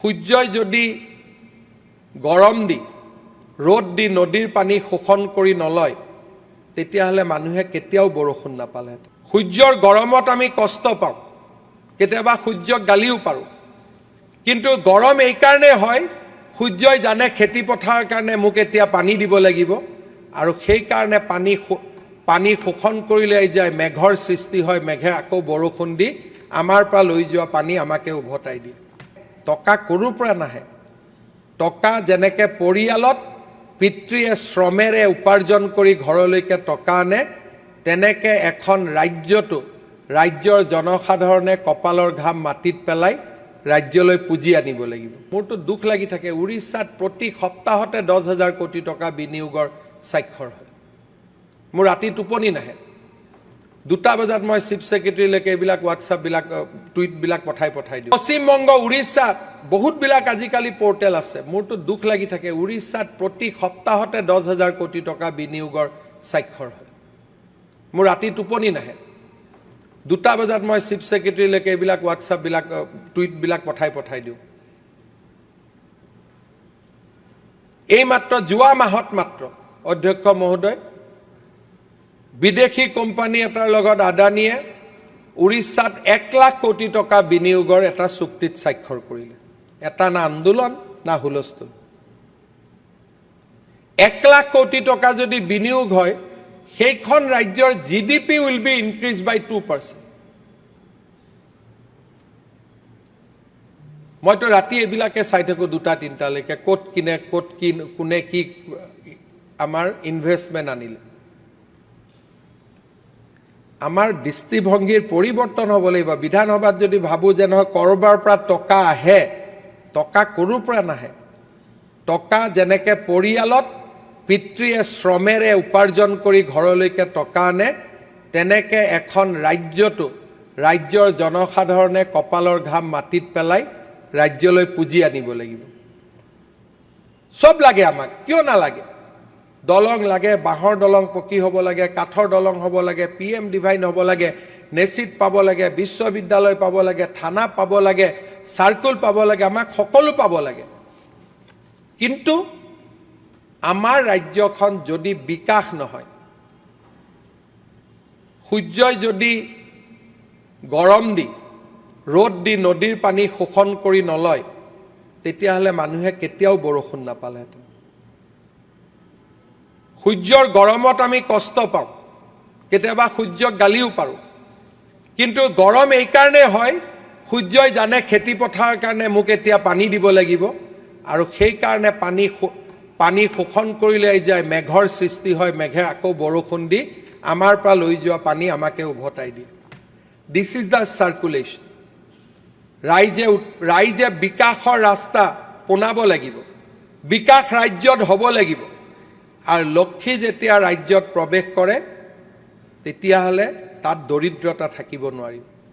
সূৰ্যই যদি গৰম দি ৰ'দ দি নদীৰ পানী শোষণ কৰি নলয় তেতিয়াহলে মানুহে কেতিয়াও বৰষুণ নাপালে। সূৰ্যৰ গৰমত আমি কষ্ট পাওঁ, কেতিয়াবা সূৰ্যক গালিও পাৰো, কিন্তু গৰম এই কাৰণে হয় সূৰ্যই জানে খেতি পথাৰৰ কাৰণে মোক এতিয়া পানী দিব লাগিব, আৰু সেই কাৰণে পানী শোষণ কৰি লৈ যায়, মেঘৰ সৃষ্টি হয়, মেঘে আকৌ বৰষুণ দি আমাৰ পৰা লৈ যোৱা পানী আমাকে উভতাই দিয়ে। টকা ক'ৰ পৰা নাহে? টকা যেনেকৈ পৰিয়ালত পিতৃয়ে শ্ৰমেৰে উপাৰ্জন কৰি ঘৰলৈকে টকা আনে, তেনেকৈ এখন ৰাজ্যৰ জনসাধাৰণে কপালৰ ঘাম মাটিত পেলাই ৰাজ্যলৈ পুঁজি আনিব লাগিব। মোৰতো দুখ লাগি থাকে, উৰিষ্যাত প্ৰতি সপ্তাহতে 10,000 কোটি টকা বিনিয়োগৰ স্বাক্ষৰ হয়। মোৰ ৰাতি টোপনি নাহে। 2টা বজাত মই চিফ ছেক্ৰেটাৰীলৈকে এইবিলাক হোৱাটছআপবিলাক টুইটবিলাক পঠাই দিওঁ। পশ্চিমবংগ, উৰিষ্যা বহুতবিলাক আজিকালি পৰ্টেল আছে। মোৰতো দুখ লাগি থাকে, উৰিষ্যাত প্ৰতি সপ্তাহতে 10,000 কোটি টকা বিনিয়োগৰ স্বাক্ষৰ হয়। মোৰ ৰাতি টোপনি নাহে। 2টা বজাত মই চিফ ছেক্ৰেটাৰীলৈকে এইবিলাক হোৱাটছআপবিলাক টুইটবিলাক পঠাই দিওঁ। এই মাত্ৰ যোৱা মাহত মাত্ৰ অধ্যক্ষ মহোদয়, বিদেশী কোম্পানী এটাৰ লগত আদানীয়ে উৰিষ্যাত 1 লাখ কোটি টকা বিনিয়োগৰ এটা চুক্তিত স্বাক্ষৰ কৰিলে। এটা না আন্দোলন না হুলস্থুল। 1 লাখ কোটি টকা যদি বিনিয়োগ হয়, সেইখন ৰাজ্যৰ GDP will be increased by 2%. মইতো ৰাতি এইবিলাকে চাই থাকোঁ 2টা-3টালৈকে, ক'ত কিনে, ক'ত কোনে কি আমাৰ ইনভেষ্টমেণ্ট আনিলে। আমাৰ দৃষ্টিভংগীৰ পৰিৱৰ্তন হ'ব লাগিব। বিধানসভাত যদি ভাবোঁ যে নহয় ক'ৰবাৰ পৰা টকা আহে, টকা ক'ৰ পৰা নাহে? টকা যেনেকৈ পৰিয়ালত পিতৃয়ে শ্ৰমেৰে উপাৰ্জন কৰি ঘৰলৈকে টকা আনে, তেনেকৈ এখন ৰাজ্যৰ জনসাধাৰণে কপালৰ ঘাম মাটিত পেলাই ৰাজ্যলৈ পুঁজি আনিব লাগিব। চব লাগে আমাক, কিয় নালাগে? দলং লাগে, বাঁহৰ দলং পকী হ'ব লাগে, কাঠৰ দলং হ'ব লাগে, PM ডিভাইন হ'ব লাগে, নেচিত পাব লাগে, বিশ্ববিদ্যালয় পাব লাগে, থানা পাব লাগে, চাৰ্কুল পাব লাগে, আমাক সকলো পাব লাগে। কিন্তু আমাৰ ৰাজ্যখন যদি বিকাশ নহয়, সূৰ্যই যদি গৰম দি ৰ'দ দি নদীৰ পানী শোষণ কৰি নলয় তেতিয়াহলে মানুহে কেতিয়াও বৰষুণ নাপালেহেঁতেন। সূৰ্যৰ গৰমত আমি কষ্ট পাওঁ, কেতিয়াবা সূৰ্যক গালিও পাৰো, কিন্তু গৰম এই কাৰণে হয় সূৰ্যই জানে খেতি পথাৰৰ কাৰণে মোক এতিয়া পানী দিব লাগিব, আৰু সেই কাৰণে পানী শোষণ কৰি লৈ যায়, মেঘৰ সৃষ্টি হয়, মেঘে আকৌ বৰষুণ দি আমাৰ পৰা লৈ যোৱা পানী আমাকে উভতাই দিয়ে। This is the circulation. ৰাইজে বিকাশৰ ৰাস্তা পোনাব লাগিব, বিকাশ ৰাজ্যত হ'ব লাগিব, আৰু লক্ষ্মী যেতিয়া ৰাজ্যত প্ৰৱেশ কৰে তেতিয়াহ'লে তাত দৰিদ্ৰতা থাকিব নোৱাৰিব।